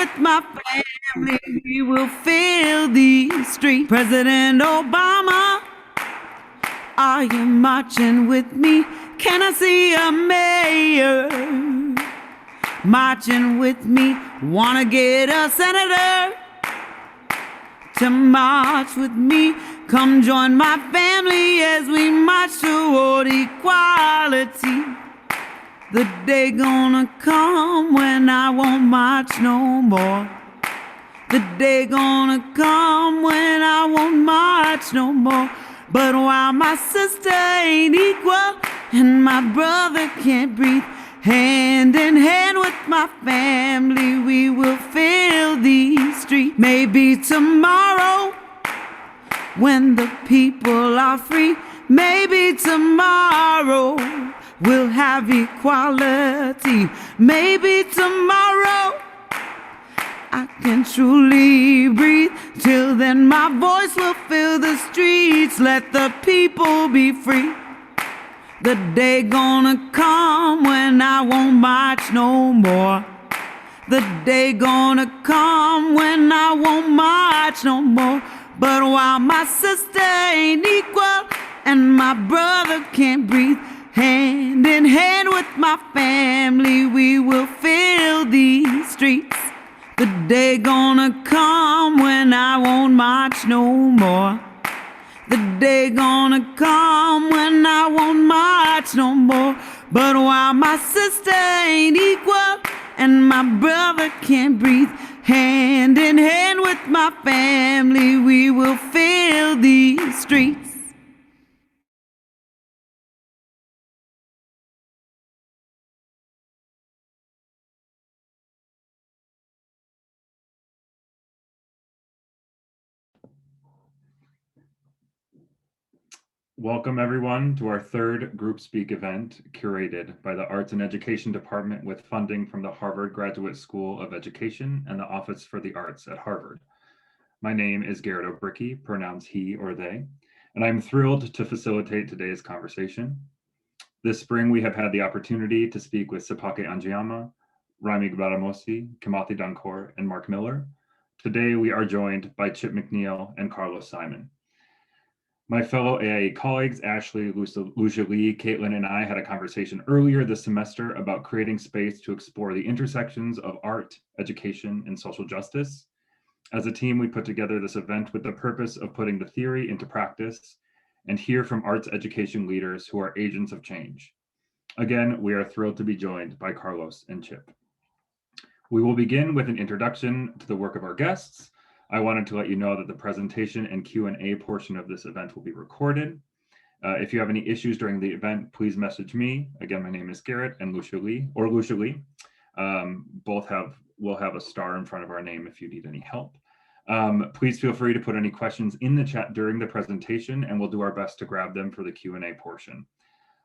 with my family, we will fill these streets. President Obama, are you marching with me? Can I see a mayor marching with me? Wanna get a senator to march with me? Come join my family as we march toward equality. The day gonna come when I won't march no more. The day gonna come when I won't march no more. But while my sister ain't equal and my brother can't breathe, hand in hand with my family, we will fill these streets. Maybe tomorrow, when the people are free, maybe tomorrow we'll have equality. Maybe tomorrow I can truly breathe. Till then my voice will fill the streets. Let the people be free. The day gonna come when I won't march no more. The day gonna come when I won't march no more. But while my sister ain't equal and my brother can't breathe, hand in hand with my family, we will fill these streets. The day gonna come when I won't march no more. The day gonna come when I won't march no more. But while my sister ain't equal and my brother can't breathe, hand in hand with my family, we will fill these streets. Welcome everyone to our third Group Speak event curated by the Arts and Education Department with funding from the Harvard Graduate School of Education and the Office for the Arts at Harvard. My name is Garrett O'Bricky, pronouns he or they, and I'm thrilled to facilitate today's conversation. This spring, we have had the opportunity to speak with Sipake Anjiyama, Raimi Gbadamosi, Kimathi Dankor, and Mark Miller. Today, we are joined by Chip McNeal and Carlos Simon. My fellow AIE colleagues, Ashley, Lucia Lee, Caitlin, and I had a conversation earlier this semester about creating space to explore the intersections of art, education, and social justice. As a team, we put together this event with the purpose of putting the theory into practice and hear from arts education leaders who are agents of change. Again, we are thrilled to be joined by Carlos and Chip. We will begin with an introduction to the work of our guests. I wanted to let you know that the presentation and Q&A portion of this event will be recorded. If you have any issues during the event, please message me. Again, my name is Garrett and Lucia Lee. Both will have a star in front of our name if you need any help. Please feel free to put any questions in the chat during the presentation, and we'll do our best to grab them for the Q&A portion.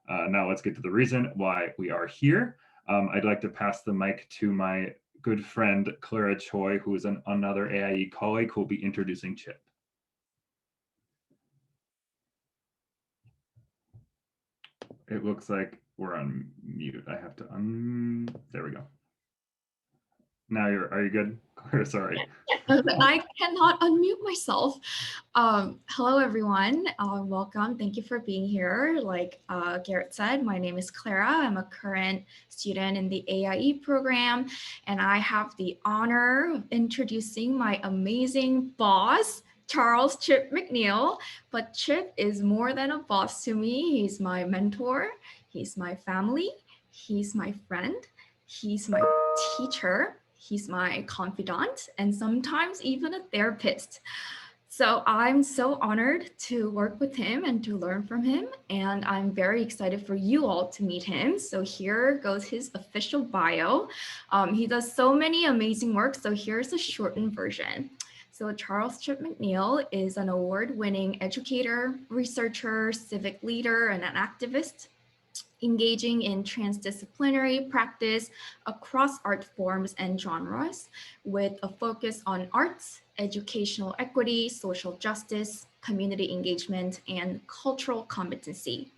Now let's get to the reason why we are here. I'd like to pass the mic to my good friend, Clara Choi, who is another AIE colleague who will be introducing Chip. It looks like we're on mute. I have to there we go. Now are you good? Sorry. I cannot unmute myself. Hello, everyone. Welcome. Thank you for being here. Like Garrett said, my name is Clara. I'm a current student in the AIE program, and I have the honor of introducing my amazing boss, Charles Chip McNeal. But Chip is more than a boss to me. He's my mentor. He's my family. He's my friend. He's my teacher. He's my confidant and sometimes even a therapist. So I'm so honored to work with him and to learn from him. And I'm very excited for you all to meet him. So here goes his official bio. He does so many amazing work. So here's a shortened version. So Charles Chip McNeal is an award-winning educator, researcher, civic leader, and an activist, engaging in transdisciplinary practice across art forms and genres with a focus on arts, educational equity, social justice, community engagement, and cultural competency.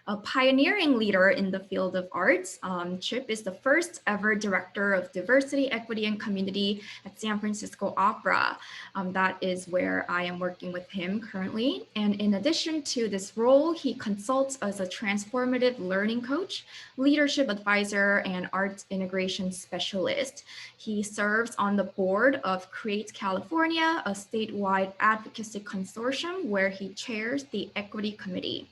a pioneering leader in the field of arts. Chip is the first ever director of diversity, equity, and community at San Francisco Opera. That is where I am working with him currently. And in addition to this role, he consults as a transformative learning coach, leadership advisor, and arts integration specialist. He serves on the board of Create California, a statewide advocacy consortium where he chairs the equity committee.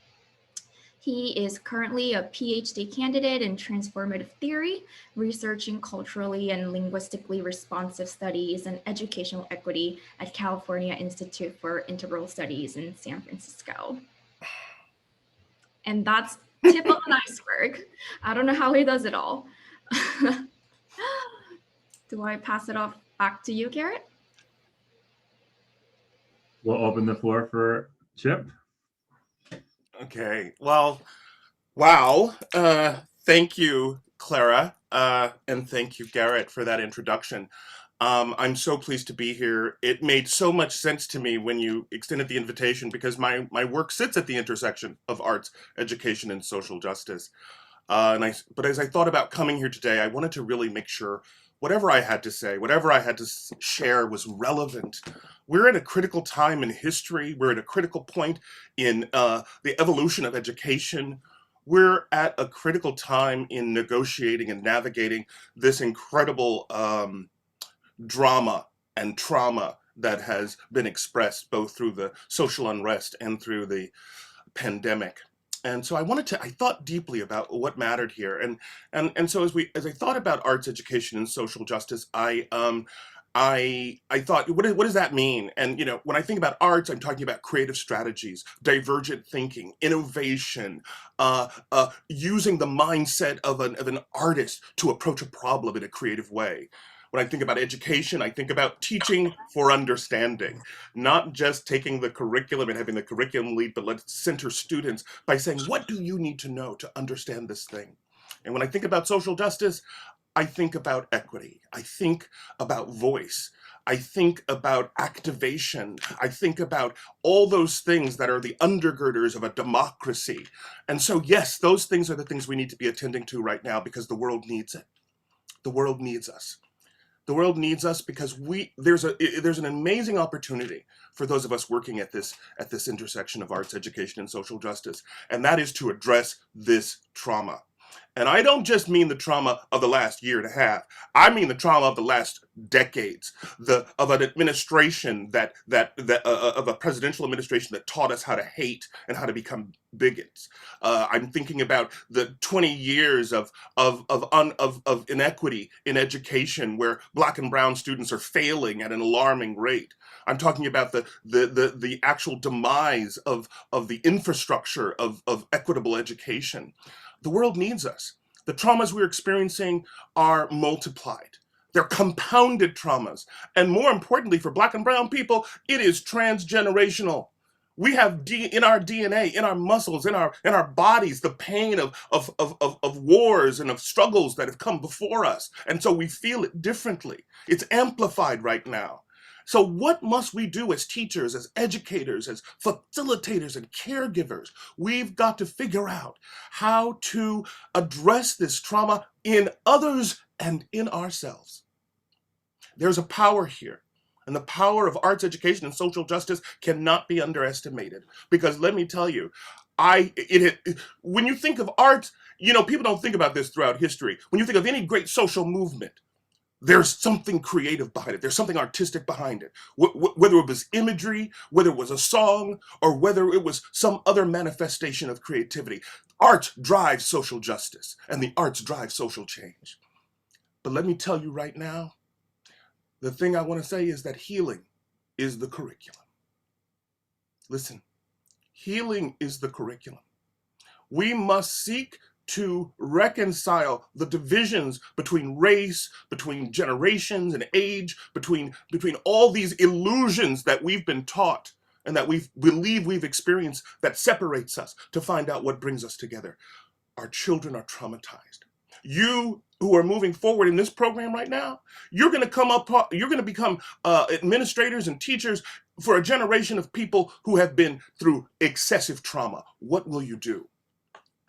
He is currently a PhD candidate in transformative theory, researching culturally and linguistically responsive studies and educational equity at California Institute for Integral Studies in San Francisco. And that's tip of an iceberg. I don't know how he does it all. Do I pass it off back to you, Garrett? We'll open the floor for Chip. Okay, well, wow. Thank you, Clara, and thank you, Garrett, for that introduction. I'm so pleased to be here. It made so much sense to me when you extended the invitation because my work sits at the intersection of arts, education, and social justice. But as I thought about coming here today, I wanted to really make sure whatever I had to say, whatever I had to share was relevant. We're at a critical time in history. We're at a critical point in the evolution of education. We're at a critical time in negotiating and navigating this incredible drama and trauma that has been expressed both through the social unrest and through the pandemic. And so I thought deeply about what mattered here. And so as I thought about arts education and social justice, I thought, what does that mean? And when I think about arts, I'm talking about creative strategies, divergent thinking, innovation, using the mindset of an artist to approach a problem in a creative way. When I think about education, I think about teaching for understanding, not just taking the curriculum and having the curriculum lead, but let's center students by saying, what do you need to know to understand this thing? And when I think about social justice, I think about equity. I think about voice. I think about activation. I think about all those things that are the undergirders of a democracy. And so, yes, those things are the things we need to be attending to right now because the world needs it. The world needs us. The world needs us because there's an amazing opportunity for those of us working at this intersection of arts, education, and social justice, and that is to address this trauma. And I don't just mean the trauma of the last year and a half. I mean the trauma of the last decades, of an administration of a presidential administration that taught us how to hate and how to become bigots. I'm thinking about the 20 years of inequity in education, where Black and brown students are failing at an alarming rate. I'm talking about the actual demise of the infrastructure of equitable education. The world needs us. The traumas we're experiencing are multiplied. They're compounded traumas. And more importantly, for Black and brown people, it is transgenerational. We have in our DNA, in our muscles, in our bodies, the pain of wars and of struggles that have come before us. And so we feel it differently. It's amplified right now. So what must we do as teachers, as educators, as facilitators and caregivers? We've got to figure out how to address this trauma in others and in ourselves. There's a power here. And the power of arts education and social justice cannot be underestimated. Because let me tell you, when you think of art, people don't think about this throughout history. When you think of any great social movement, there's something creative behind it. There's something artistic behind it. Whether it was imagery, whether it was a song, or whether it was some other manifestation of creativity. Art drives social justice, and the arts drive social change. But let me tell you right now, the thing I want to say is that healing is the curriculum. Listen, healing is the curriculum. We must seek to reconcile the divisions between race, between generations and age, between all these illusions that we've been taught and that we believe we've experienced that separates us, to find out what brings us together. Our children are traumatized. You who are moving forward in this program right now, you're going to become administrators and teachers for a generation of people who have been through excessive trauma. What will you do?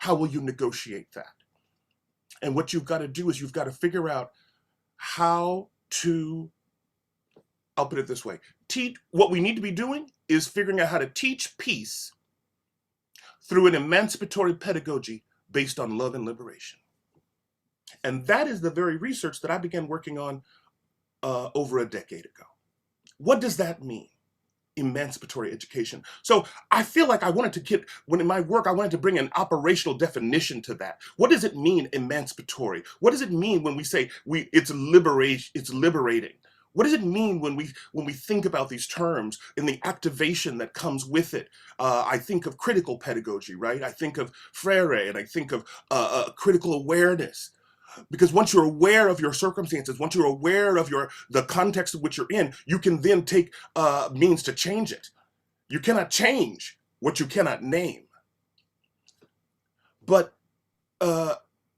How will you negotiate that? And what you've got to do is you've got to figure out how to, I'll put it this way, what we need to be doing is figuring out how to teach peace through an emancipatory pedagogy based on love and liberation. And that is the very research that I began working on over a decade ago. What does that mean? Emancipatory education. So I feel like I wanted to get, when in my work, I wanted to bring an operational definition to that. What does it mean, emancipatory? What does it mean when we say it's liberating? What does it mean when we think about these terms and the activation that comes with it? I think of critical pedagogy, right? I think of Freire, and I think of critical awareness. Because once you're aware of your circumstances, once you're aware of the context in which you're in, you can then take means to change it. You cannot change what you cannot name. But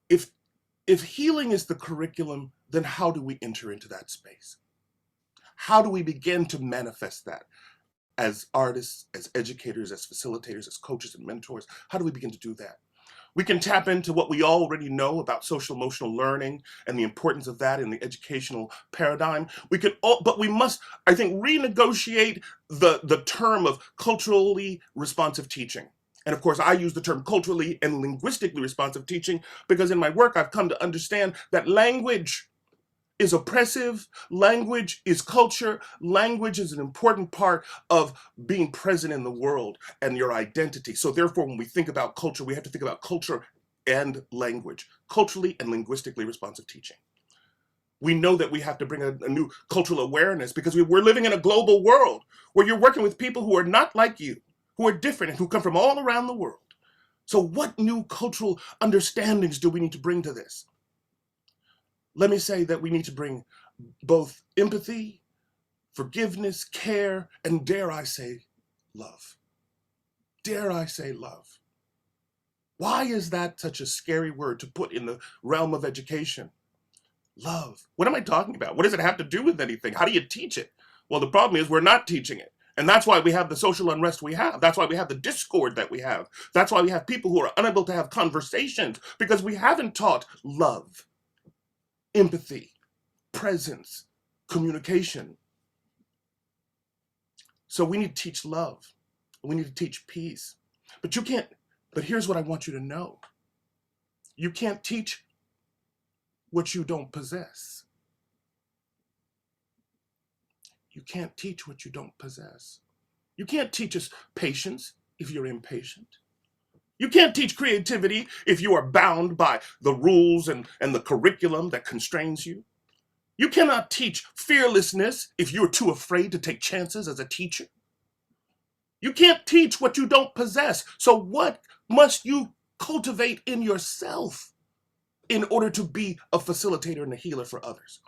if healing is the curriculum, then how do we enter into that space? How do we begin to manifest that as artists, as educators, as facilitators, as coaches and mentors? How do we begin to do that? We can tap into what we already know about social emotional learning and the importance of that in the educational paradigm. But we must, I think, renegotiate the term of culturally responsive teaching. And of course, I use the term culturally and linguistically responsive teaching because in my work, I've come to understand that language is oppressive, language is culture, language is an important part of being present in the world and your identity. So therefore, when we think about culture, we have to think about culture and language, culturally and linguistically responsive teaching. We know that we have to bring a new cultural awareness because we're living in a global world where you're working with people who are not like you, who are different and who come from all around the world. So what new cultural understandings do we need to bring to this? Let me say that we need to bring both empathy, forgiveness, care, and dare I say, love. Dare I say love. Why is that such a scary word to put in the realm of education? Love. What am I talking about? What does it have to do with anything? How do you teach it? Well, the problem is we're not teaching it. And that's why we have the social unrest we have. That's why we have the discord that we have. That's why we have people who are unable to have conversations because we haven't taught love, empathy, presence, communication. So we need to teach love. We need to teach peace. But here's what I want you to know. You can't teach what you don't possess. You can't teach what you don't possess. You can't teach us patience if you're impatient. You can't teach creativity if you are bound by the rules and the curriculum that constrains you. You cannot teach fearlessness if you're too afraid to take chances as a teacher. You can't teach what you don't possess. So what must you cultivate in yourself in order to be a facilitator and a healer for others?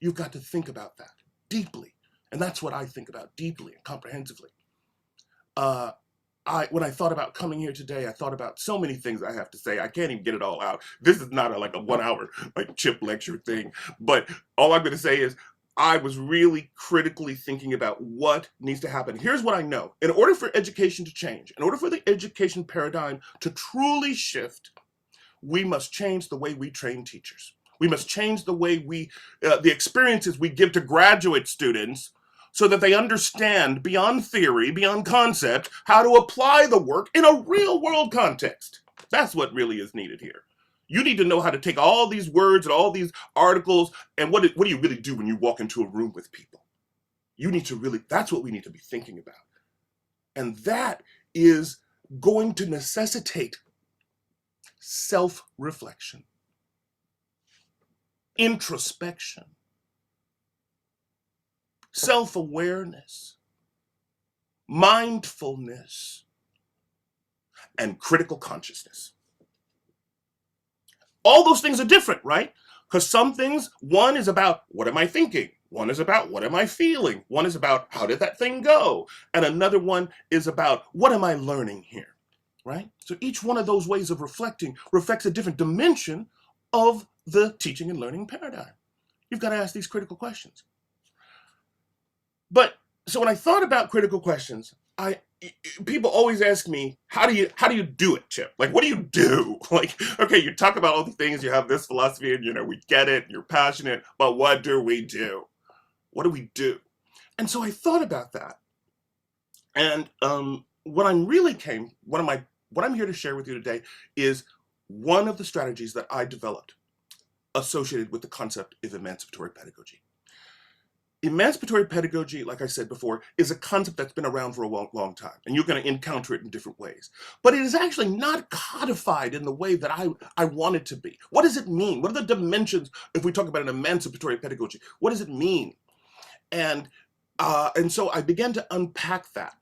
You've got to think about that deeply. And that's what I think about deeply and comprehensively. When I thought about coming here today, I thought about so many things I have to say. I can't even get it all out. This is not like a 1 hour chip lecture thing. But all I'm going to say is I was really critically thinking about what needs to happen. Here's what I know. In order for education to change, in order for the education paradigm to truly shift, we must change the way we train teachers. We must change the way the experiences we give to graduate students so that they understand beyond theory, beyond concept, how to apply the work in a real world context. That's what really is needed here. You need to know how to take all these words and all these articles and what do you really do when you walk into a room with people? That's what we need to be thinking about. And that is going to necessitate self-reflection, introspection, self-awareness, mindfulness, and critical consciousness. All those things are different, right? Because some things, one is about what am I thinking? One is about what am I feeling? One is about how did that thing go? And another one is about what am I learning here, right? So each one of those ways of reflecting reflects a different dimension of the teaching and learning paradigm. You've got to ask these critical questions. But so when I thought about critical questions, people always ask me, how do you do it, Chip? Like, what do you do? Like, okay, you talk about all the things, you have this philosophy, and we get it, you're passionate, but what do we do? What do we do? And so I thought about that. And what I'm here to share with you today is one of the strategies that I developed associated with the concept of emancipatory pedagogy. Emancipatory pedagogy, like I said before, is a concept that's been around for a long time, and you're going to encounter it in different ways. But it is actually not codified in the way that I want it to be. What does it mean? What are the dimensions if we talk about an emancipatory pedagogy? What does it mean? And so I began to unpack that.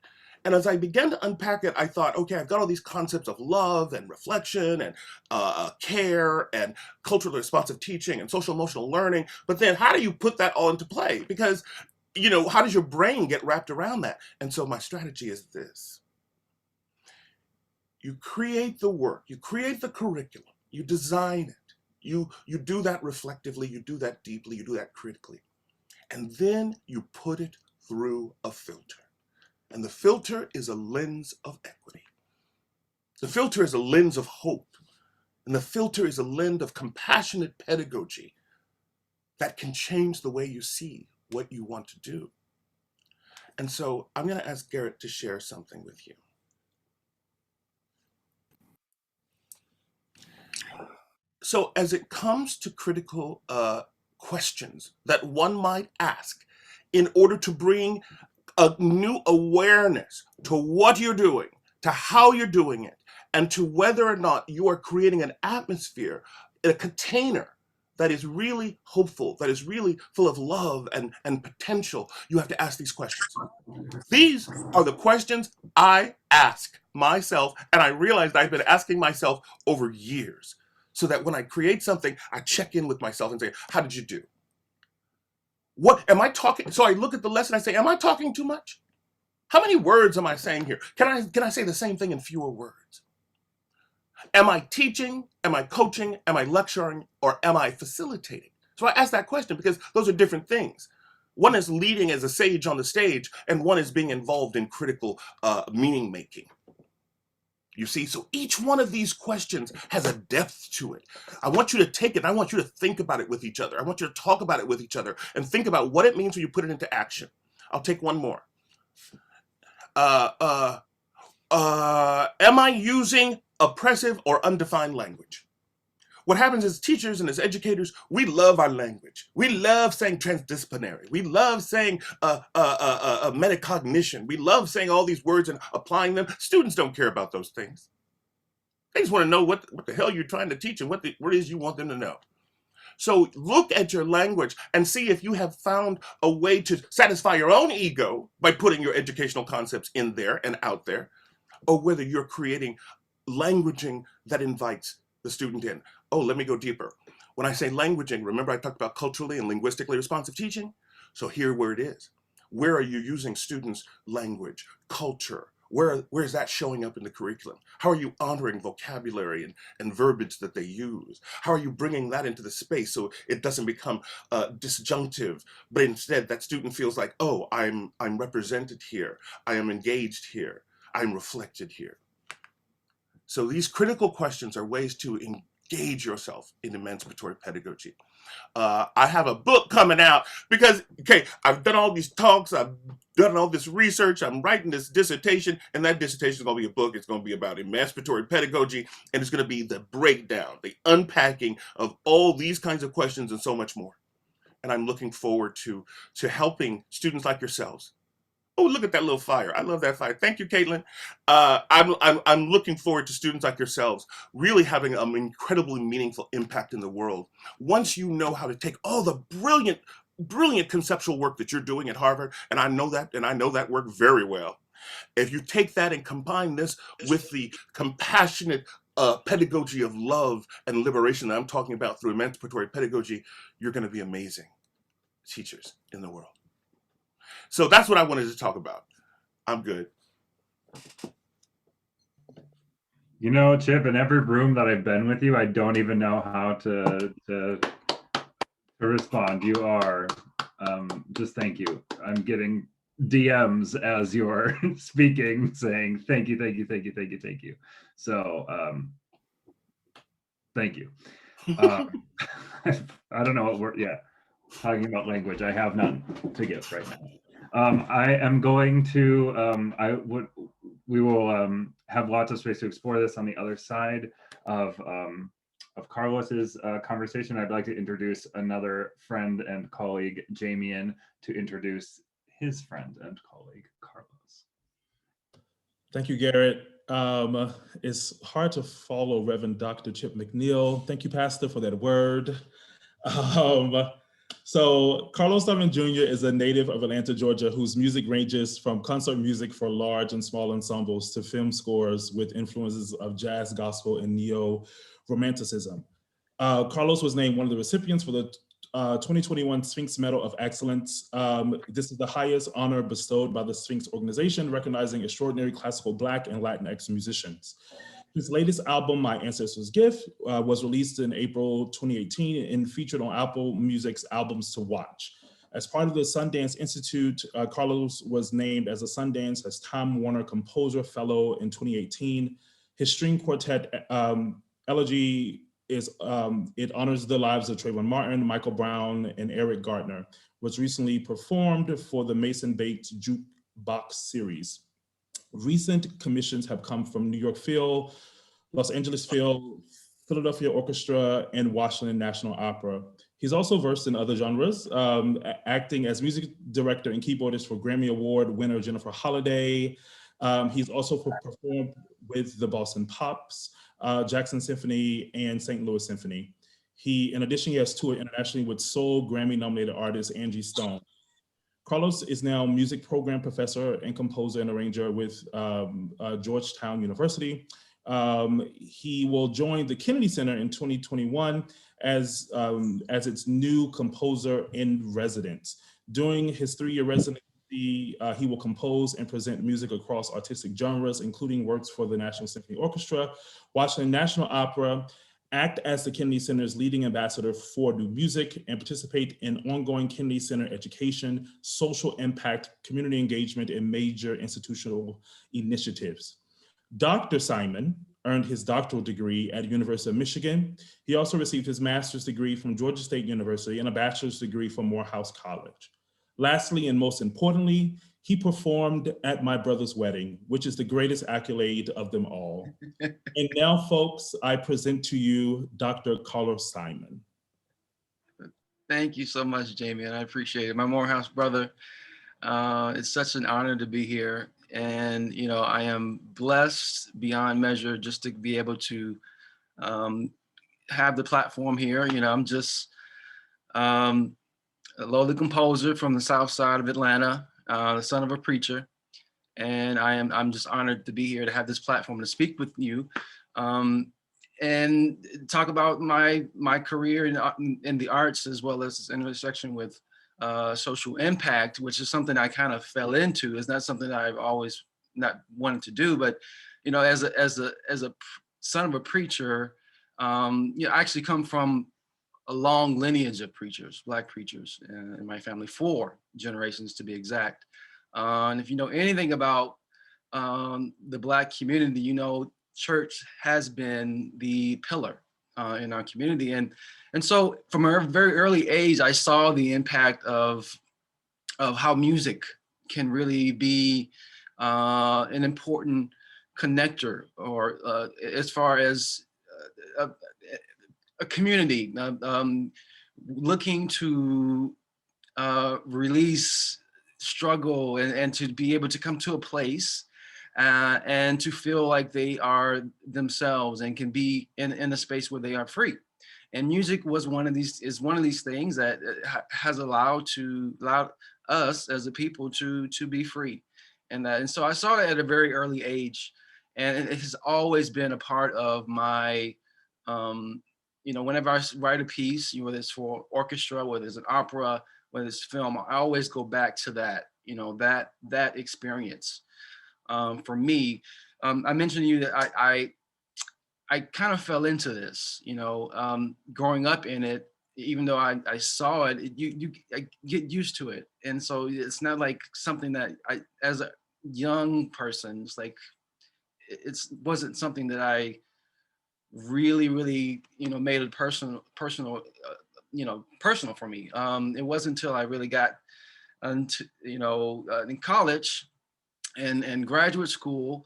And as I began to unpack it, I thought, okay, I've got all these concepts of love and reflection and care and culturally responsive teaching and social emotional learning. But then how do you put that all into play? Because, how does your brain get wrapped around that? And so my strategy is this. You create the work, you create the curriculum, you design it. You do that reflectively, you do that deeply, you do that critically. And then you put it through a filter. And the filter is a lens of equity. The filter is a lens of hope. And the filter is a lens of compassionate pedagogy that can change the way you see what you want to do. And so I'm going to ask Garrett to share something with you. So as it comes to critical questions that one might ask in order to bring a new awareness to what you're doing, to how you're doing it, and to whether or not you are creating an atmosphere, a container that is really hopeful, that is really full of love and potential, you have to ask these questions. These are the questions I ask myself, and I realized I've been asking myself over years, so that when I create something, I check in with myself and say, how did you do? What am I talking? So I look at the lesson, I say, am I talking too much? How many words am I saying here? Can I say the same thing in fewer words? Am I teaching? Am I coaching? Am I lecturing? Or am I facilitating? So I ask that question because those are different things. One is leading as a sage on the stage, and one is being involved in critical meaning making. You see, so each one of these questions has a depth to it. I want you to take it, I want you to think about it with each other. I want you to talk about it with each other and think about what it means when you put it into action. I'll take one more. Am I using oppressive or undefined language? What happens as teachers and as educators, we love our language. We love saying transdisciplinary. We love saying metacognition. We love saying all these words and applying them. Students don't care about those things. They just want to know what the hell you're trying to teach and what it is you want them to know. So look at your language and see if you have found a way to satisfy your own ego by putting your educational concepts in there and out there, or whether you're creating languaging that invites the student in. Oh, let me go deeper. When I say languaging, remember I talked about culturally and linguistically responsive teaching? So here where it is. Where are you using students' language, culture? Where is that showing up in the curriculum? How are you honoring vocabulary and verbiage that they use? How are you bringing that into the space so it doesn't become disjunctive, but instead that student feels like, oh, I'm represented here, I am engaged here, I'm reflected here. So these critical questions are ways to engage yourself in emancipatory pedagogy. I have a book coming out because, okay, I've done all these talks, I've done all this research, I'm writing this dissertation, and that dissertation is going to be a book. It's going to be about emancipatory pedagogy, and it's going to be the breakdown, the unpacking of all these kinds of questions and so much more. And I'm looking forward to helping students like yourselves. Oh, look at that little fire. I love that fire. Thank you, Caitlin. I'm looking forward to students like yourselves really having an incredibly meaningful impact in the world. Once you know how to take all the brilliant conceptual work that you're doing at Harvard, and I know that work very well. If you take that and combine this with the compassionate pedagogy of love and liberation that I'm talking about through emancipatory pedagogy, you're going to be amazing teachers in the world. So that's what I wanted to talk about. I'm good. You know, Chip, in every room that I've been with you, I don't even know how to respond. You are, just thank you. I'm getting DMs as you're speaking, saying thank you, thank you, thank you, thank you, thank you. So thank you. I don't know what we're talking about language. I have none to give right now. I am going to we will have lots of space to explore this on the other side of Carlos's conversation. I'd like to introduce another friend and colleague, Jamian, to introduce his friend and colleague, Carlos. Thank you, Garrett. It's hard to follow Reverend Dr. Chip McNeal. Thank you, Pastor, for that word. So Carlos Simon Jr. is a native of Atlanta, Georgia, whose music ranges from concert music for large and small ensembles to film scores with influences of jazz, gospel, and neo-romanticism. Carlos was named one of the recipients for the 2021 Sphinx Medal of Excellence. This is the highest honor bestowed by the Sphinx organization, recognizing extraordinary classical Black and Latinx musicians. His latest album, My Ancestors' Gift, was released in April 2018 and featured on Apple Music's Albums to Watch. As part of the Sundance Institute, Carlos was named as a Sundance as Time Warner Composer Fellow in 2018. His string quartet, Elegy, it honors the lives of Trayvon Martin, Michael Brown, and Eric Gardner, was recently performed for the Mason Baked Jukebox series. Recent commissions have come from New York Phil, Los Angeles Phil, Philadelphia Orchestra, and Washington National Opera. He's also versed in other genres, acting as music director and keyboardist for Grammy Award winner Jennifer Holliday. He's also performed with the Boston Pops, Jackson Symphony, and St. Louis Symphony. In addition, he has toured internationally with Soul Grammy-nominated artist Angie Stone. Carlos is now music program professor and composer and arranger with Georgetown University. He will join the Kennedy Center in 2021 as its new composer in residence. During his 3-year residency, he will compose and present music across artistic genres, including works for the National Symphony Orchestra, Washington National Opera, act as the Kennedy Center's leading ambassador for new music, and participate in ongoing Kennedy Center education, social impact, community engagement, and major institutional initiatives. Dr. Simon earned his doctoral degree at the University of Michigan. He also received his master's degree from Georgia State University and a bachelor's degree from Morehouse College. Lastly, and most importantly, he performed at my brother's wedding, which is the greatest accolade of them all. And now, folks, I present to you Dr. Carlos Simon. Thank you so much, Jamie, and I appreciate it. My Morehouse brother, it's such an honor to be here. And, you know, I am blessed beyond measure just to be able to have the platform here. You know, I'm just a lowly composer from the south side of Atlanta, the son of a preacher. And I'm just honored to be here to have this platform to speak with you and talk about my career in the arts, as well as this intersection with social impact, which is something I kind of fell into. It's not something that I've always not wanted to do, but you know, as a son of a preacher, you know, I actually come from a long lineage of preachers, Black preachers in my family, 4 generations to be exact. And if you know anything about the Black community, you know, church has been the pillar in our community. And so from a very early age, I saw the impact of how music can really be an important connector, or as far as a community looking to release struggle and to be able to come to a place and to feel like they are themselves and can be in a space where they are free. And music is one of these things that has allowed us as a people to be free. And so I saw that at a very early age, and it has always been a part of my you know, whenever I write a piece, whether it's for orchestra, whether it's an opera, whether it's film, I always go back to that, you know, that experience. For me, I mentioned to you that I kind of fell into this, you know, growing up in it. even though I saw it, I get used to it. And so it's not like something that I, as a young person, it's like, wasn't something that I really, made it personal for me. It wasn't until I really got into, in college and graduate school,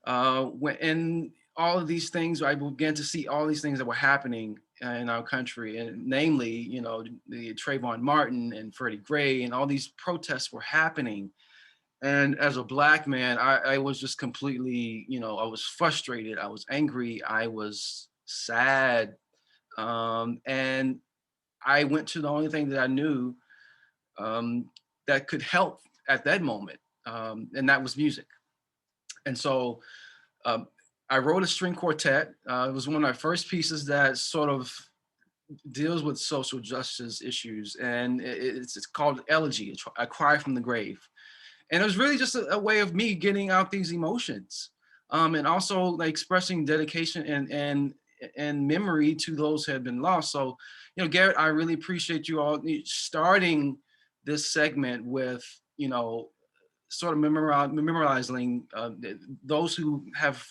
when all of these things, I began to see all these things that were happening in our country, and namely, the Trayvon Martin and Freddie Gray, and all these protests were happening. And as a Black man, I was just completely, I was frustrated, I was angry, I was sad. And I went to the only thing that I knew that could help at that moment, and that was music. And so um, I wrote a string quartet. It was one of my first pieces that sort of deals with social justice issues, and it's called Elegy, A Cry from the Grave. And it was really just a way of me getting out these emotions, and also like expressing dedication and memory to those who had been lost. So, Garrett, I really appreciate you all starting this segment with, sort of memorizing those who have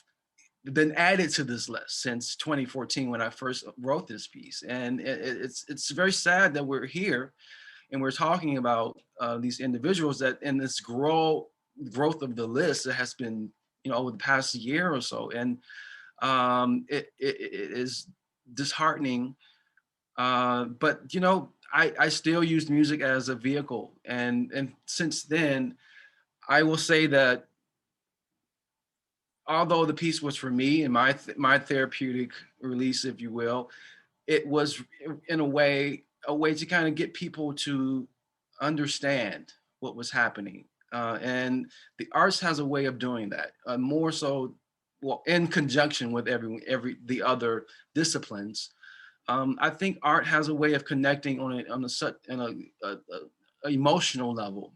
been added to this list since 2014 when I first wrote this piece. And it's very sad that we're here and we're talking about these individuals that in this growth of the list that has been, over the past year or so. And it is disheartening. But, I still use music as a vehicle. And since then, I will say that although the piece was for me and my therapeutic release, if you will, it was in a way to kind of get people to understand what was happening. And the arts has a way of doing that, more so, well, in conjunction with the other disciplines. I think art has a way of connecting a emotional level.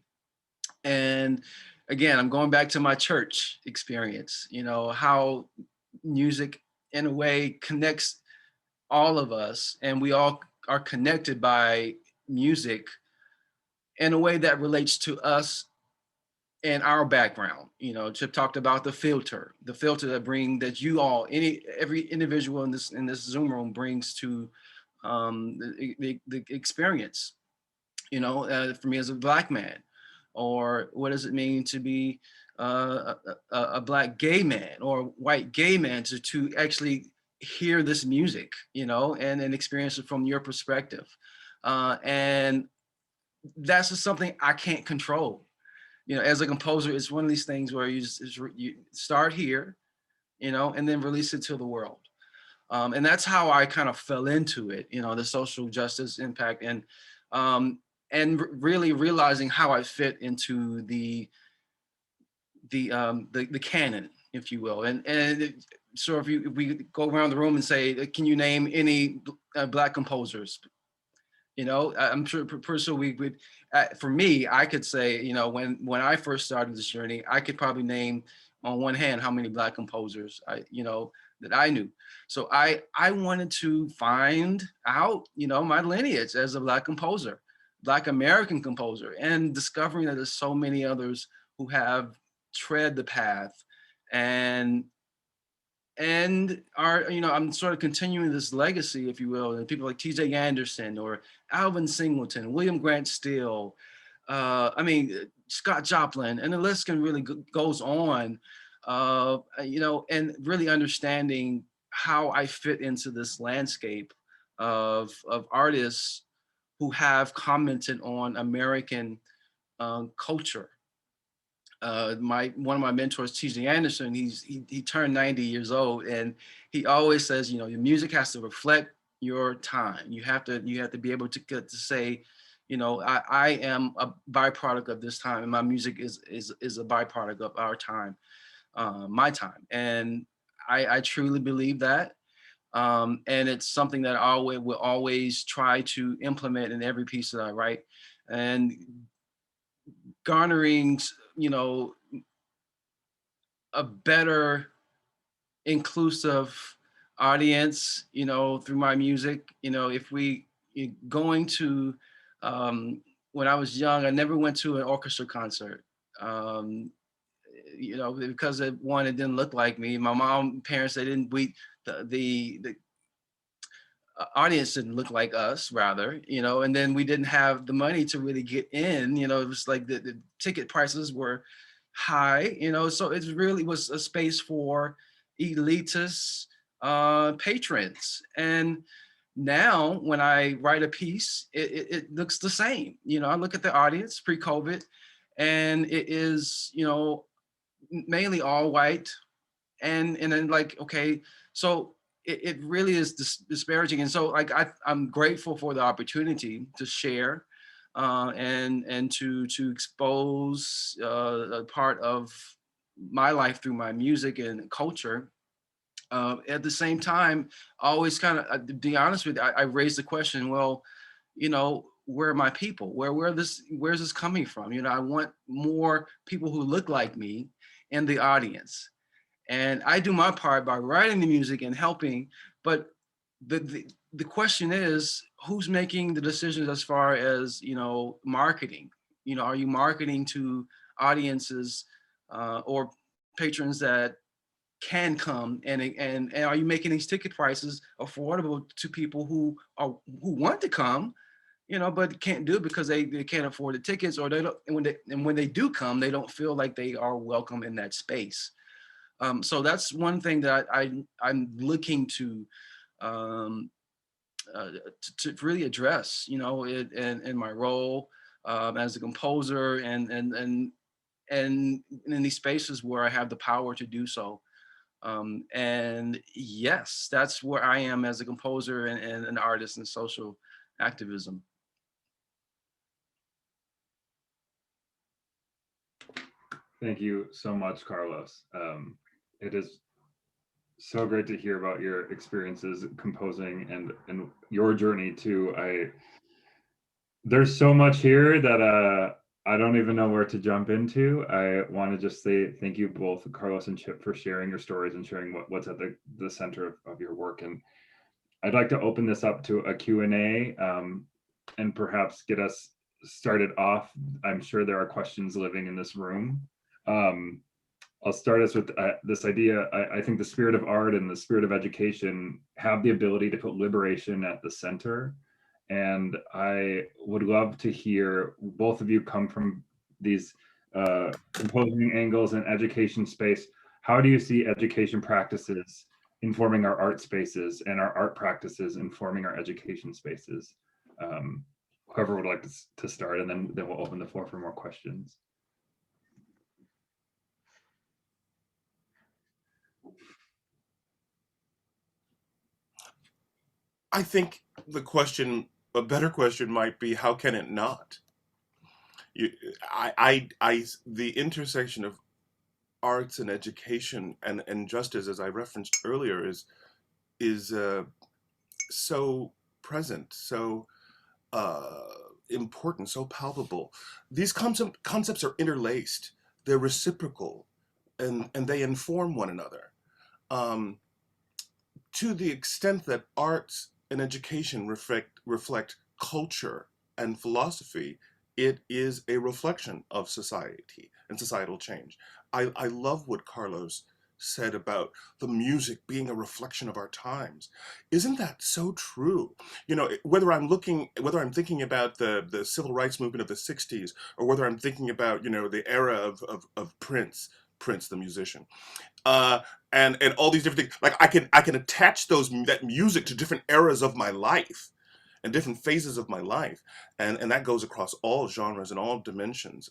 And again, I'm going back to my church experience, how music in a way connects all of us, and we all are connected by music in a way that relates to us and our background. Chip talked about the filter that you all, every individual in this Zoom room brings to the experience. For me as a Black man, or what does it mean to be a Black gay man or white gay man to actually hear this music, and experience it from your perspective. And that's just something I can't control. As a composer, it's one of these things where you start here, and then release it to the world. And that's how I kind of fell into it, the social justice impact, and really realizing how I fit into the canon, if you will. So if we go around the room and say, can you name any Black composers? I'm sure personally we would, for me, I could say, when I first started this journey, I could probably name on one hand how many Black composers that I knew. So I wanted to find out, my lineage as a Black composer, Black American composer, and discovering that there's so many others who have tread the path and are, I'm sort of continuing this legacy, if you will, and people like TJ Anderson or Alvin Singleton, William Grant Still, Scott Joplin, and the list can really goes on, and really understanding how I fit into this landscape of artists who have commented on American culture. One of my mentors, TJ Anderson, he turned 90 years old, and he always says, your music has to reflect your time. You have to be able to get to say, I am a byproduct of this time, and my music is a byproduct of our time, my time. And I truly believe that. And it's something that I will always try to implement in every piece that I write, and garnering, a better inclusive audience, through my music. If we going to, when I was young, I never went to an orchestra concert. Because it didn't look like me. My mom, parents, they didn't, the audience didn't look like us, rather, and then we didn't have the money to really get in. It was like the ticket prices were high, so it really was a space for elitist patrons. And now when I write a piece, it looks the same. I look at the audience pre-COVID, and it is, mainly all white, and then like, okay, so it really is disparaging. And so like I'm grateful for the opportunity to share and to expose a part of my life through my music and culture. At the same time, I always kind of, to be honest with you, I raised the question, well, where are my people? Where's this coming from? I want more people who look like me in the audience. And I do my part by writing the music and helping, but the question is, who's making the decisions as far as, marketing? Are you marketing to audiences or patrons that can come, and are you making these ticket prices affordable to people who want to come, but can't do it because they can't afford the tickets, or they don't, and when they do come, they don't feel like they are welcome in that space. So that's one thing that I'm looking to to really address, in my role as a composer, and in these spaces where I have the power to do so. And yes, that's where I am as a composer and an artist in social activism. Thank you so much, Carlos. It is so great to hear about your experiences composing and your journey too. There's so much here that I don't even know where to jump into. I want to just say thank you both, Carlos and Chip, for sharing your stories and sharing what's at the center of your work. And I'd like to open this up to a Q&A and perhaps get us started off. I'm sure there are questions living in this room. I'll start us with this idea. I think the spirit of art and the spirit of education have the ability to put liberation at the center. And I would love to hear, both of you come from these composing angles and education space. How do you see education practices informing our art spaces, and our art practices informing our education spaces? Whoever would like to start, and then we'll open the floor for more questions. I think a better question might be, how can it not? The intersection of arts and education and justice, as I referenced earlier, is so present, so important, so palpable. These concepts are interlaced, they're reciprocal, and they inform one another. To the extent that arts and education reflect culture and philosophy, it is a reflection of society and societal change. I love what Carlos said about the music being a reflection of our times. Isn't that so true? Whether I'm thinking about the civil rights movement of the 60s, or whether I'm thinking about, the era of Prince the musician, and all these different things. Like I can attach that music to different eras of my life and different phases of my life, and that goes across all genres and all dimensions.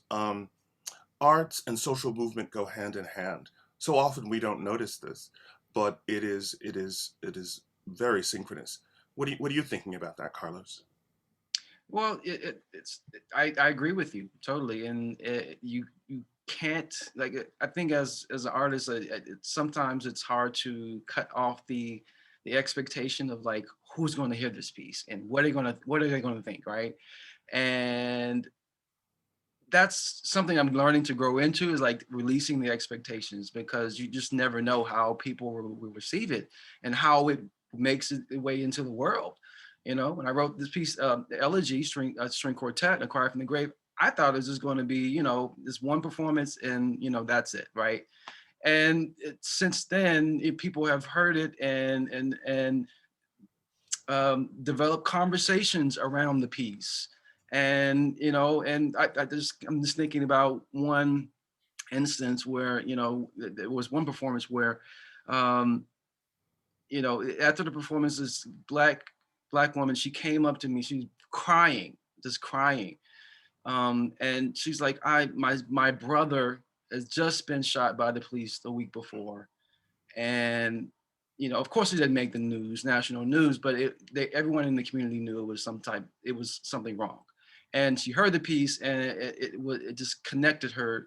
Arts and social movement go hand in hand. So often we don't notice this, but it is very synchronous. What are you thinking about that, Carlos? Well, I agree with you totally, and you can't, like, I think as an artist, sometimes it's hard to cut off the expectation of like who's going to hear this piece and what are they going to think, right? And that's something I'm learning to grow into, is like releasing the expectations, because you just never know how people will receive it and how it makes its way into the world. You know, when I wrote this piece, the Elegy string quartet, Acquired from the Grave, I thought it was just going to be, you know, this one performance and, you know, that's it, right? And since then, people have heard it and developed conversations around the piece. And, you know, and I'm just thinking about one instance where, you know, there was one performance where, um, you know, after the performance, this black woman, she came up to me, she's crying, just crying. And she's like, my brother has just been shot by the police the week before. And, you know, of course it didn't make the news, national news, but everyone in the community knew it was something wrong. And she heard the piece and it just connected her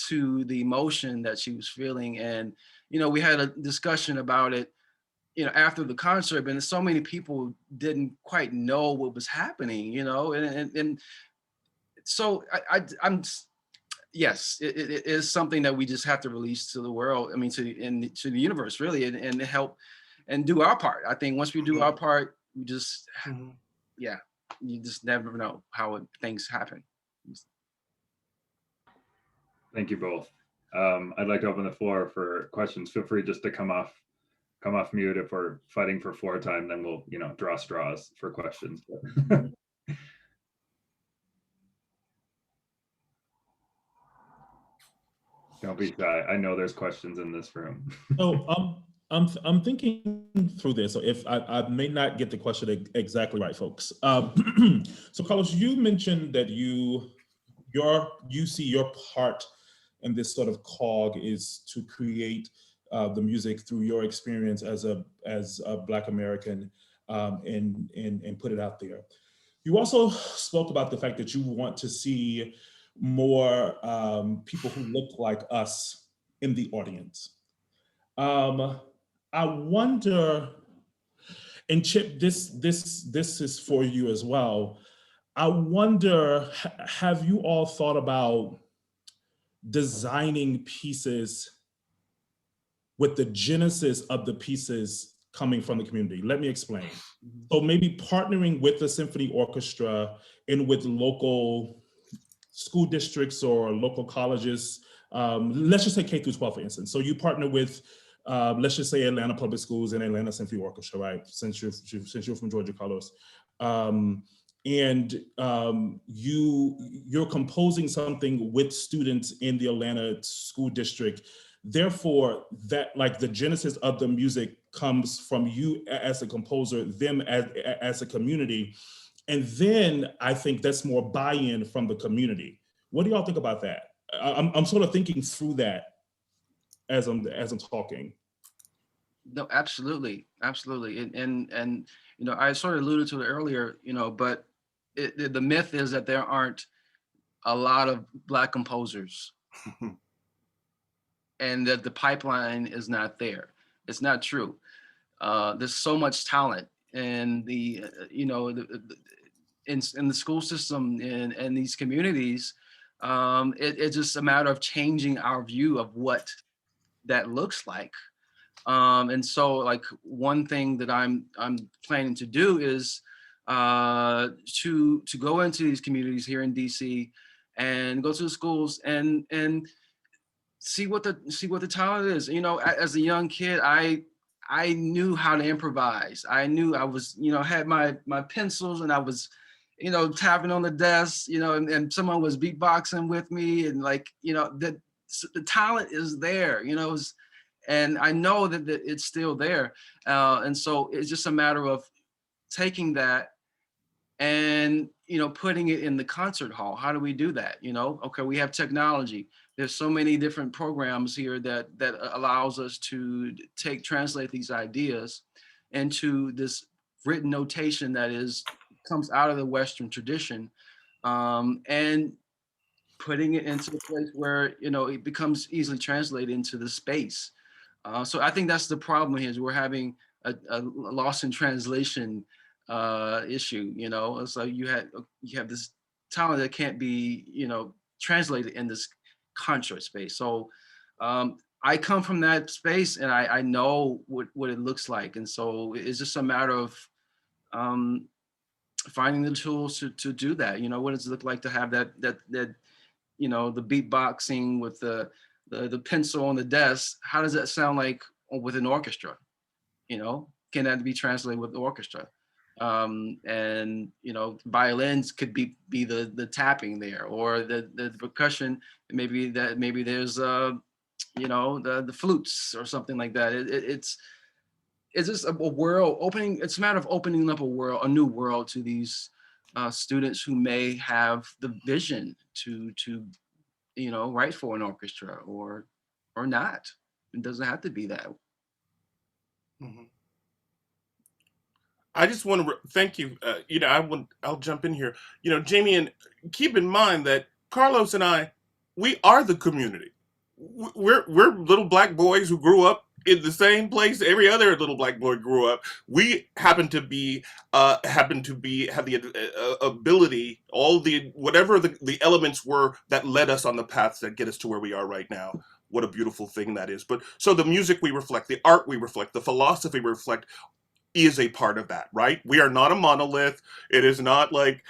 to the emotion that she was feeling. And, you know, we had a discussion about it, you know, after the concert, and so many people didn't quite know what was happening, you know, and so I'm yes, it is something that we just have to release to the world. I mean, to the universe, really, and help and do our part. I think once we do our part, we just, yeah, you just never know how things happen. Thank you both. I'd like to open the floor for questions. Feel free just to come off mute if we're fighting for floor time, then we'll, you know, draw straws for questions. Don't be shy. I know there's questions in this room. So I'm thinking through this. So if I may not get the question exactly right, folks. So Carlos, you mentioned that you see your part in this sort of cog is to create the music through your experience as a Black American, and put it out there. You also spoke about the fact that you want to see more people who look like us in the audience. I wonder, and Chip, this is for you as well. I wonder, have you all thought about designing pieces with the genesis of the pieces coming from the community? Let me explain. So maybe partnering with the symphony orchestra and with local school districts or local colleges. Let's just say K through 12, for instance. So you partner with, let's just say Atlanta Public Schools and Atlanta Symphony Orchestra, right? Since you're from Georgia, Carlos. And you're composing something with students in the Atlanta school district. Therefore, that, like, the genesis of the music comes from you as a composer, them as a community. And then I think that's more buy-in from the community. What do y'all think about that? I'm sort of thinking through that as I'm talking. No, absolutely, absolutely, and you know, I sort of alluded to it earlier, you know, but the myth is that there aren't a lot of Black composers, and that the pipeline is not there. It's not true. There's so much talent, and you know, in the school system and these communities, it's just a matter of changing our view of what that looks like. And so, like, one thing that I'm planning to do is to go into these communities here in DC and go to the schools and see what the talent is. You know, as a young kid, I knew how to improvise. I knew I was, you know, had my pencils and I was, you know, tapping on the desk, you know, and someone was beatboxing with me, and, like, you know, the talent is there, you know, and I know that it's still there. And so it's just a matter of taking that and, you know, putting it in the concert hall. How do we do that? You know, okay, we have technology. There's so many different programs here that allows us to translate these ideas into this written notation that comes out of the Western tradition, and putting it into a place where, you know, it becomes easily translated into the space. So I think that's the problem here, is we're having a loss in translation issue. You know, so you have this talent that can't be, you know, translated in this concert space. So I come from that space, and I know what it looks like, and so it's just a matter of finding the tools to do that. You know, what does it look like to have that you know, the beatboxing with the pencil on the desk? How does that sound like with an orchestra? You know, can that be translated with the orchestra? And you know, violins could be the tapping there, or the percussion. Maybe there's you know, the flutes or something like that. It's just a world opening. It's a matter of opening up a new world to these students who may have the vision to you know, write for an orchestra or not. It doesn't have to be that. Mhm. I just want to thank you. You know, I'll jump in here. You know, Jamie, and keep in mind that Carlos and I, we are the community. We're little black boys who grew up in the same place every other little black boy grew up. We happen to have the ability, all the whatever the elements were that led us on the paths that get us to where we are right now. What a beautiful thing that is. But so the music we reflect, the art we reflect, the philosophy we reflect is a part of that, right? We are not a monolith. It is not like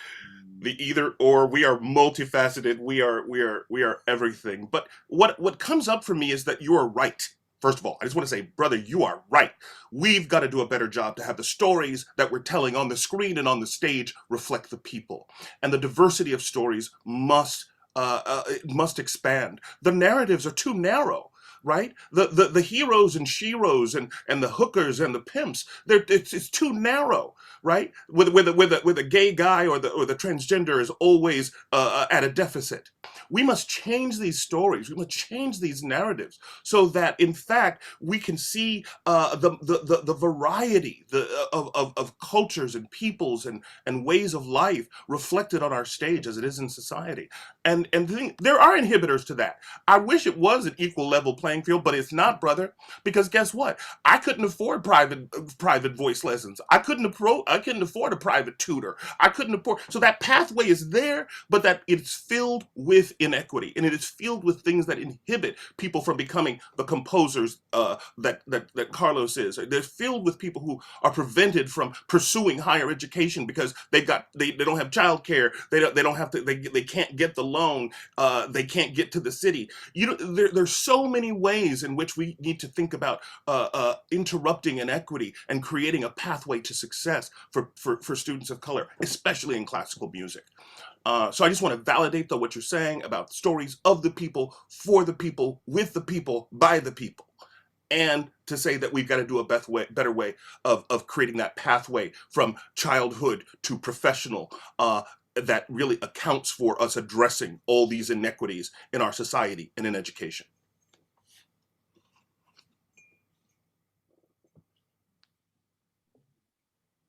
the either or. We are multifaceted. We are everything. But what comes up for me is that you are right. First of all, I just want to say, brother, you are right. We've got to do a better job to have the stories that we're telling on the screen and on the stage reflect the people. And the diversity of stories must expand. The narratives are too narrow, right? The heroes and sheroes and the hookers and the pimps, it's too narrow, right? With a gay guy or the transgender is always at a deficit. We must change these stories. We must change these narratives so that, in fact, we can see the variety of cultures and peoples and ways of life reflected on our stage as it is in society. And there are inhibitors to that. I wish it was an equal level playing field, but it's not, brother. Because guess what? I couldn't afford private voice lessons. I couldn't afford a private tutor. I couldn't afford. So that pathway is there, but that it's filled with inequity, and it is filled with things that inhibit people from becoming the composers that Carlos is. They're filled with people who are prevented from pursuing higher education because they don't have childcare. They can't get the loan. They can't get to the city. There's so many ways in which we need to think about interrupting inequity and creating a pathway to success for students of color, especially in classical music. So I just want to validate, though, what you're saying about stories of the people, for the people, with the people, by the people. And to say that we've got to do a better way of creating that pathway from childhood to professional that really accounts for us addressing all these inequities in our society and in education.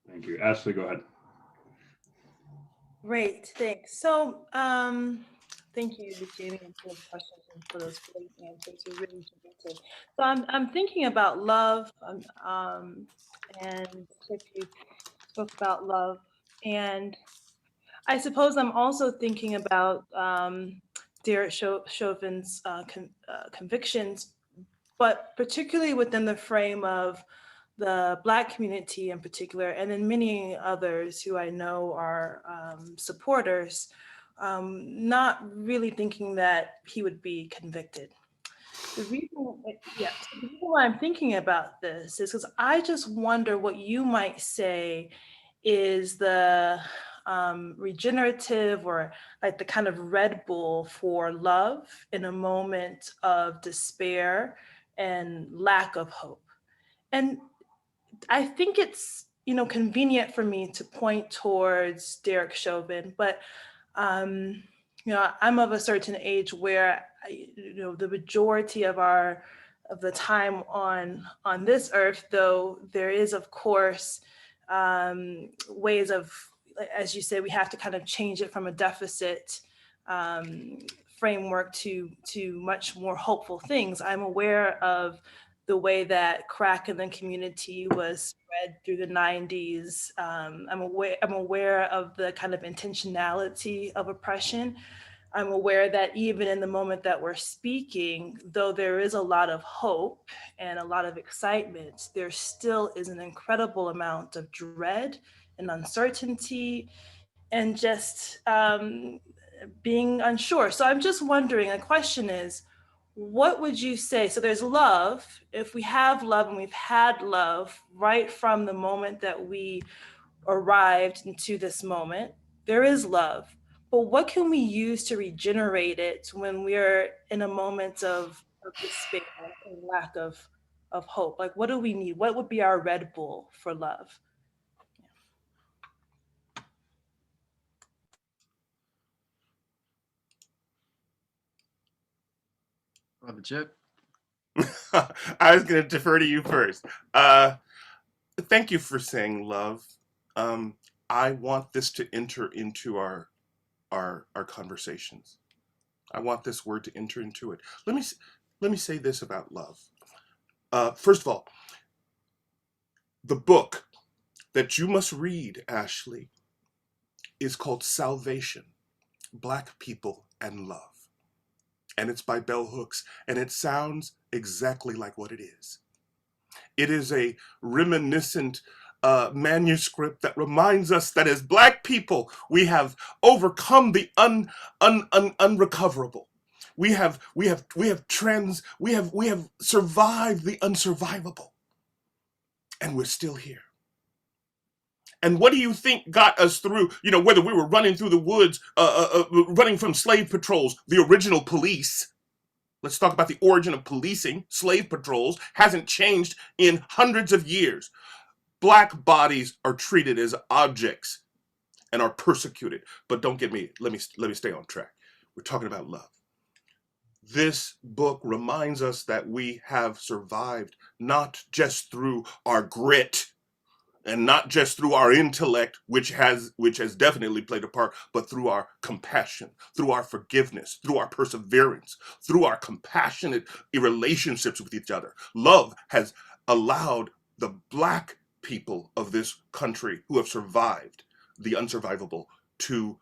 Thank you. Ashley, go ahead. Great, thanks. So, thank you, Jamie, for the questions and for those great answers. You're really terrific. So I'm thinking about love, and if you spoke about love, and I suppose I'm also thinking about Derek Chauvin's convictions, but particularly within the frame of the Black community in particular, and then many others who I know are supporters, not really thinking that he would be convicted. The reason why I'm thinking about this is because I just wonder what you might say is the regenerative or like the kind of Red Bull for love in a moment of despair and lack of hope. And I think it's, convenient for me to point towards Derek Chauvin, but I'm of a certain age where the majority of the time on this earth, though there is of course ways of, as you say, we have to kind of change it from a deficit framework to much more hopeful things. I'm aware of the way that crack in the community was spread through the 90s. I'm aware of the kind of intentionality of oppression. I'm aware that even in the moment that we're speaking, though there is a lot of hope and a lot of excitement, there still is an incredible amount of dread and uncertainty and just being unsure. So I'm just wondering, the question is, what would you say? So there's love. If we have love and we've had love right from the moment that we arrived into this moment, there is love. But what can we use to regenerate it when we're in a moment of despair and lack of hope? Like, what do we need? What would be our Red Bull for love? Brother Chip. I was going to defer to you first. Thank you for saying love. I want this to enter into our conversations. I want this word to enter into it. Let me say this about love. First of all, the book that you must read, Ashley, is called Salvation, Black People and Love. And it's by Bell Hooks, and it sounds exactly like what it is. It is a reminiscent manuscript that reminds us that as Black people, we have overcome the unrecoverable. We have survived the unsurvivable, and we're still here. And what do you think got us through? You know, whether we were running through the woods, running from slave patrols, the original police. Let's talk about the origin of policing. Slave patrols hasn't changed in hundreds of years. Black bodies are treated as objects and are persecuted. But don't get me. Let me stay on track. We're talking about love. This book reminds us that we have survived not just through our grit and not just through our intellect, which has definitely played a part, but through our compassion, through our forgiveness, through our perseverance, through our compassionate relationships with each other. Love has allowed the Black people of this country who have survived the unsurvivable to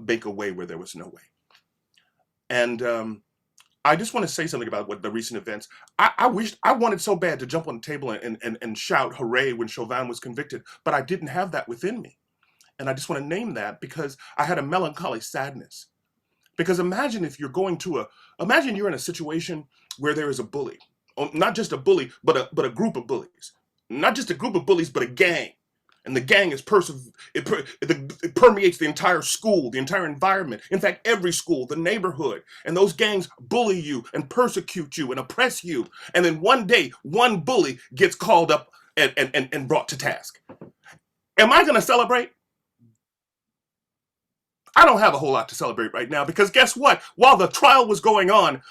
make a way where there was no way. And I just want to say something about what the recent events. I wanted so bad to jump on the table and shout hooray when Chauvin was convicted, but I didn't have that within me. And I just want to name that because I had a melancholy sadness. Because imagine you're in a situation where there is a bully, not just a bully, but a group of bullies, not just a group of bullies, but a gang. And the gang is it permeates the entire school, the entire environment. In fact, every school, the neighborhood. And those gangs bully you and persecute you and oppress you. And then one day, one bully gets called up and brought to task. Am I going to celebrate? I don't have a whole lot to celebrate right now because guess what? While the trial was going on,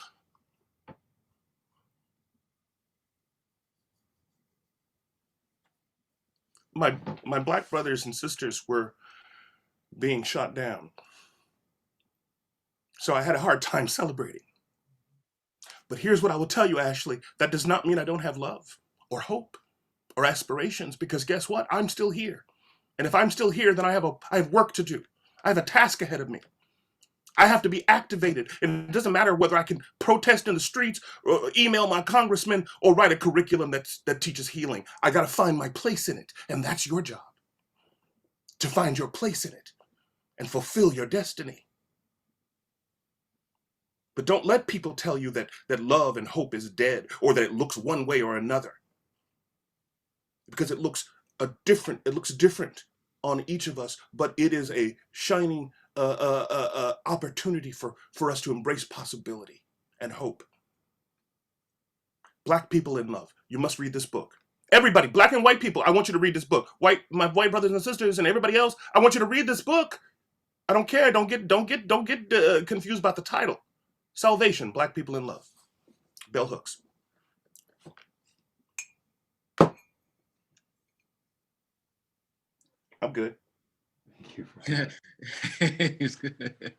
my Black brothers and sisters were being shot down. So I had a hard time celebrating. But here's what I will tell you, Ashley. That does not mean I don't have love or hope or aspirations because guess what? I'm still here. And if I'm still here, then I have work to do. I have a task ahead of me. I have to be activated. And it doesn't matter whether I can protest in the streets, or email my congressman, or write a curriculum that teaches healing. I got to find my place in it. And that's your job. To find your place in it and fulfill your destiny. But don't let people tell you that love and hope is dead or that it looks one way or another. Because it looks different on each of us, but it is a shining opportunity for us to embrace possibility and hope. Black people in love. You must read this book. Everybody, Black and white people, I want you to read this book. My white brothers and sisters and everybody else, I want you to read this book. I don't care. Don't get confused about the title. Salvation, Black people in love. Bell Hooks. I'm good. Thank you for that. It's good.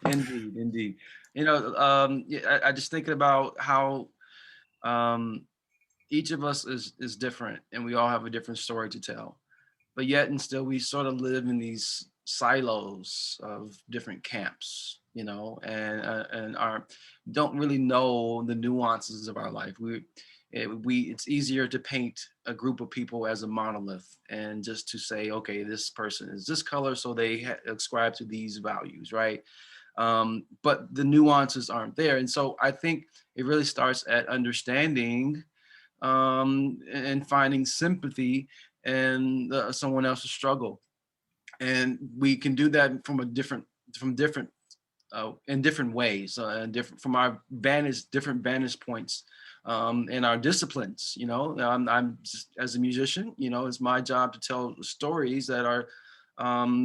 Indeed. You know, I just thinking about how each of us is different, and we all have a different story to tell. But yet, and still, we sort of live in these silos of different camps, you know, and don't really know the nuances of our life. It's easier to paint a group of people as a monolith and just to say, okay, this person is this color, so they ascribe to these values, right? But the nuances aren't there. And so I think it really starts at understanding and finding sympathy in someone else's struggle. And we can do that from different in different ways, and different from our different vantage points, in our disciplines. You know, I'm just, as a musician, you know, it's my job to tell stories that are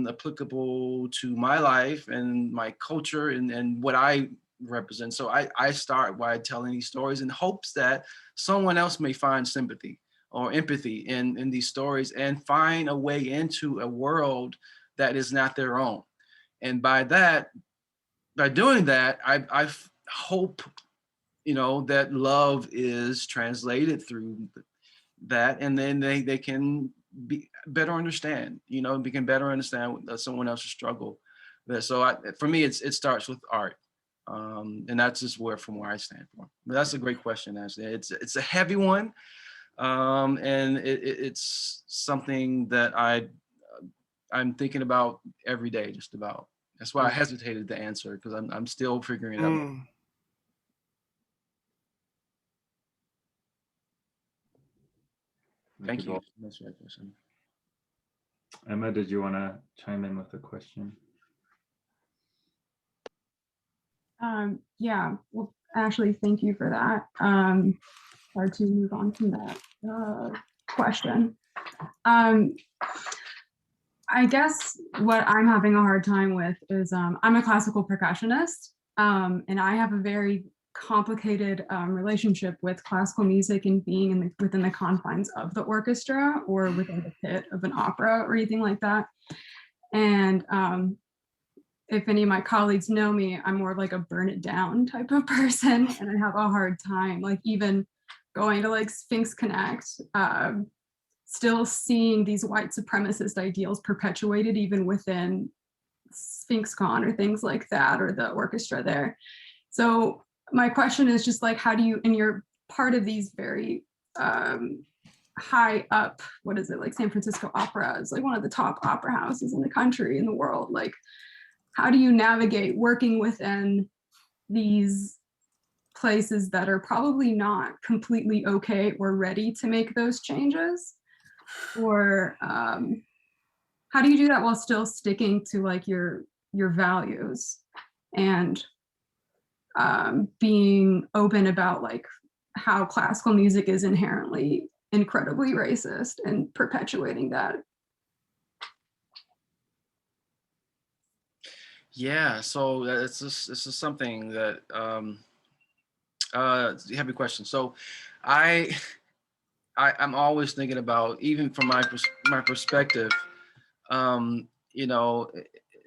applicable to my life and my culture and what I represent. So I start by telling these stories in hopes that someone else may find sympathy or empathy in these stories and find a way into a world that is not their own. And by doing that, I hope, you know, that love is translated through that, and then they can be better understand, you know, we can better understand someone else's struggle. So for me, it starts with art, and that's just from where I stand for. But that's a great question, actually. It's a heavy one, and it's something that I'm thinking about every day, just about. That's why I hesitated to answer, because I'm still figuring it out. Thank you. That's right, question. Emma, did you want to chime in with a question? Yeah, well, Ashley, thank you for that. Hard to move on from that question. I guess what I'm having a hard time with is I'm a classical percussionist, and I have a very complicated relationship with classical music and being within the confines of the orchestra or within the pit of an opera or anything like that. And if any of my colleagues know me, I'm more like a burn it down type of person, and I have a hard time, like even going to like Sphinx Connect, still seeing these white supremacist ideals perpetuated even within SphinxCon or things like that, or the orchestra there. So my question is just like, how do you, and you're part of these very high up, what is it, like San Francisco Opera is like one of the top opera houses in the country, in the world. Like, how do you navigate working within these places that are probably not completely okay or ready to make those changes? Or how do you do that while still sticking to like your values and being open about like how classical music is inherently incredibly racist and perpetuating that? Yeah, so this is something that heavy question. So I'm always thinking about, even from my perspective, you know,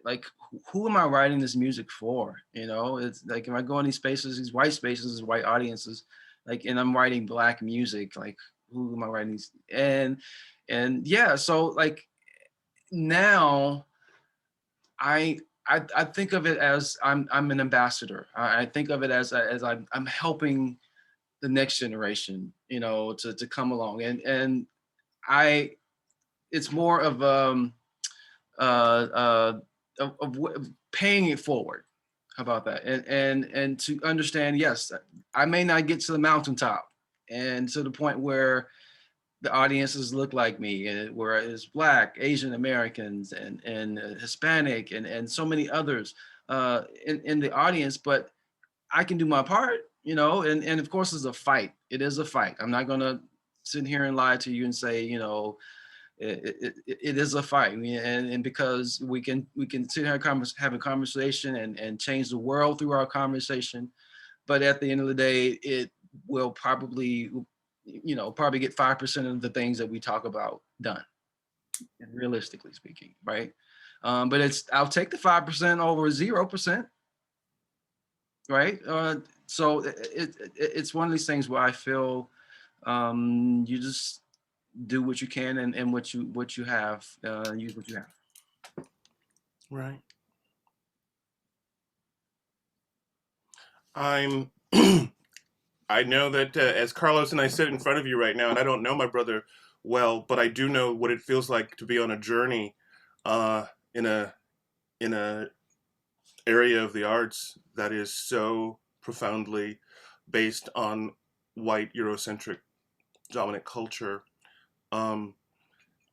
like, who am I writing this music for? You know, it's like, if I go in these spaces, these white spaces, these white audiences, like, and I'm writing Black music, like, who am I writing these? And yeah, so like now I think of it as I'm an ambassador. I think of it as I'm helping the next generation, you know, to come along, and it's more of of paying it forward. How about that? And to understand, yes, I may not get to the mountaintop and to the point where the audiences look like me, and where it's Black, Asian Americans, and Hispanic, and so many others in the audience, but I can do my part, you know, and of course it's a fight. It is a fight. I'm not gonna sit here and lie to you and say, you know, it is a fight. I mean, and because we can sit here and have a conversation and change the world through our conversation, but at the end of the day, it will probably, you know, probably get 5% of the things that we talk about done, realistically speaking, right? But I'll take the 5% over 0%, right? So it's one of these things where I feel you just do what you can, and what you have, use what you have. Right. I'm I know that as Carlos and I sit in front of you right now, and I don't know my brother well, but I do know what it feels like to be on a journey uh, in a in a area of the arts that is so profoundly based on white Eurocentric dominant culture. Um,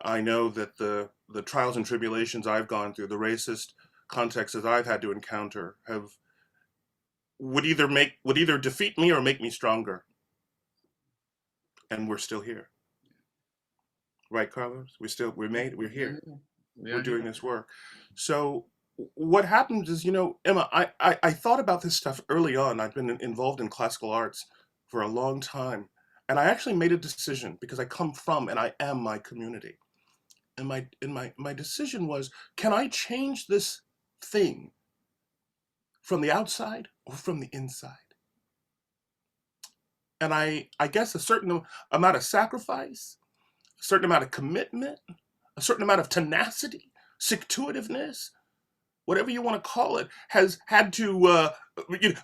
I know that the trials and tribulations I've gone through, the racist contexts that I've had to encounter, have would either defeat me or make me stronger. And we're still here, right, Carlos? We're here. We're doing this work. So what happens is, Emma, I thought about this stuff early on. I've been involved in classical arts for a long time. And I actually made a decision because I come from and I am my community. And my decision was, can I change this thing from the outside or from the inside? And I guess a certain amount of sacrifice, a certain amount of commitment, a certain amount of tenacity, stick-to-itiveness, whatever you want to call it, has had to.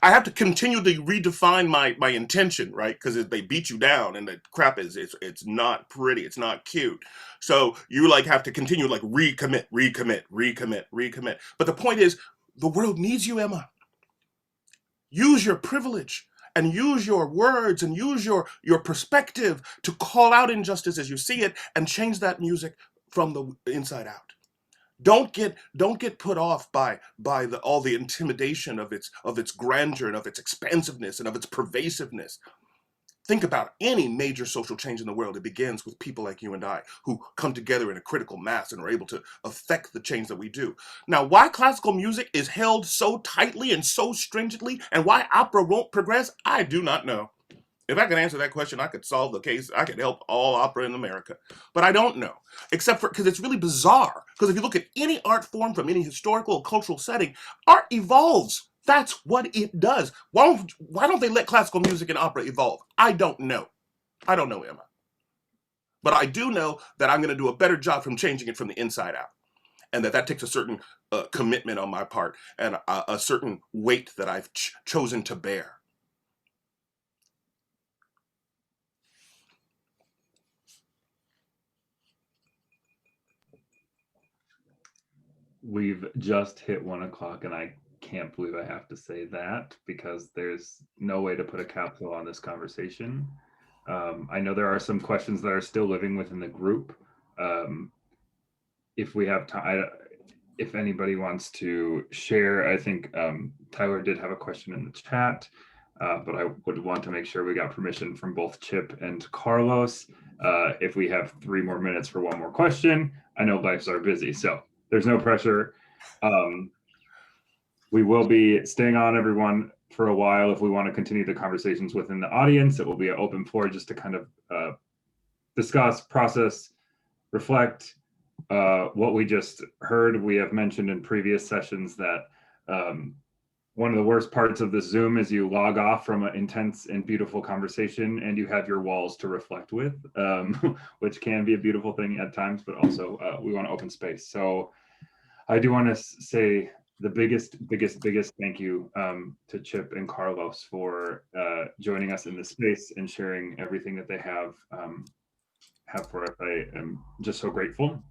I have to continually redefine my intention, right? Because they beat you down, and the crap is it's not pretty, it's not cute. So you like have to continue like recommit, recommit, recommit, recommit. But the point is, the world needs you, Emma. Use your privilege and use your words and use your perspective to call out injustice as you see it and change that music from the inside out. Don't get put off by all the intimidation of its grandeur and of its expansiveness and of its pervasiveness. Think about any major social change in the world. It begins with people like you and I who come together in a critical mass and are able to affect the change that we do. Now, why classical music is held so tightly and so stringently and why opera won't progress, I do not know. If I could answer that question, I could solve the case. I could help all opera in America. But I don't know, except for because it's really bizarre. Because if you look at any art form from any historical or cultural setting, art evolves. That's what it does. Why don't they let classical music and opera evolve? I don't know. I don't know, Emma. But I do know that I'm going to do a better job from changing it from the inside out. And that takes a certain commitment on my part and a certain weight that I've chosen to bear. We've just hit 1 o'clock, and I can't believe I have to say that because there's no way to put a capsule on this conversation. I know there are some questions that are still living within the group. If we have time, if anybody wants to share, I think Tyler did have a question in the chat, but I would want to make sure we got permission from both Chip and Carlos. If we have 3 more minutes for one more question, I know lives are busy, so there's no pressure. We will be staying on, everyone, for a while. If we want to continue the conversations within the audience, it will be an open floor just to kind of discuss, process, reflect what we just heard. We have mentioned in previous sessions that one of the worst parts of this Zoom is you log off from an intense and beautiful conversation and you have your walls to reflect with, which can be a beautiful thing at times, but also we want to open space. So I do want to say the biggest thank you to Chip and Carlos for joining us in this space and sharing everything that they have for us. I am just so grateful.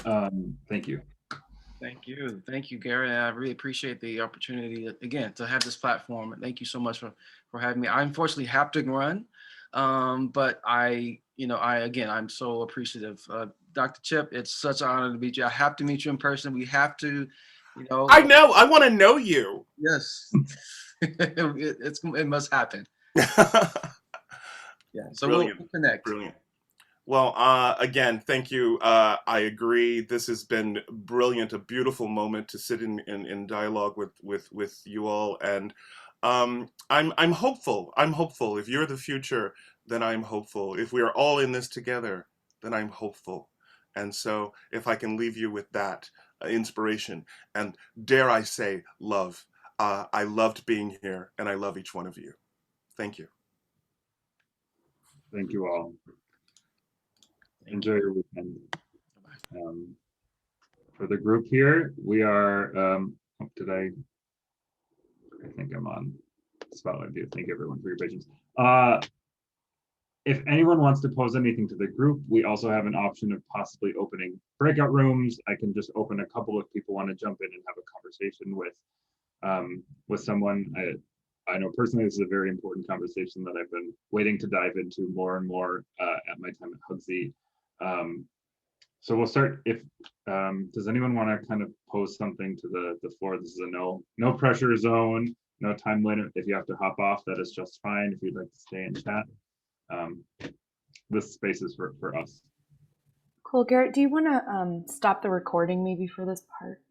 Thank you. Thank you, Gary. I really appreciate the opportunity again to have this platform. Thank you so much for having me. I unfortunately have to run, but I'm so appreciative. Dr. Chip, it's such an honor to meet you. I have to meet you in person. We have to, I know. I want to know you. Yes, it must happen. Yeah. So we'll connect. Brilliant. Well, again, thank you. I agree. This has been brilliant, a beautiful moment to sit in dialogue with you all, and I'm hopeful. I'm hopeful. If you're the future, then I'm hopeful. If we are all in this together, then I'm hopeful. And so, if I can leave you with that inspiration, and dare I say, love. I loved being here, and I love each one of you. Thank you. Thank you all. Enjoy your weekend. For the group here, we are, I think I'm on. spotlight view. Thank you everyone for your patience. If anyone wants to pose anything to the group, we also have an option of possibly opening breakout rooms. I can just open a couple if people want to jump in and have a conversation with someone. I know personally this is a very important conversation that I've been waiting to dive into more and more at my time at Hugsy. So we'll start. If does anyone want to kind of pose something to the floor? This is a no pressure zone, no time limit. If you have to hop off, that is just fine. If you'd like to stay and chat, this space is for us. Cool. Garrett, do you want to stop the recording maybe for this part?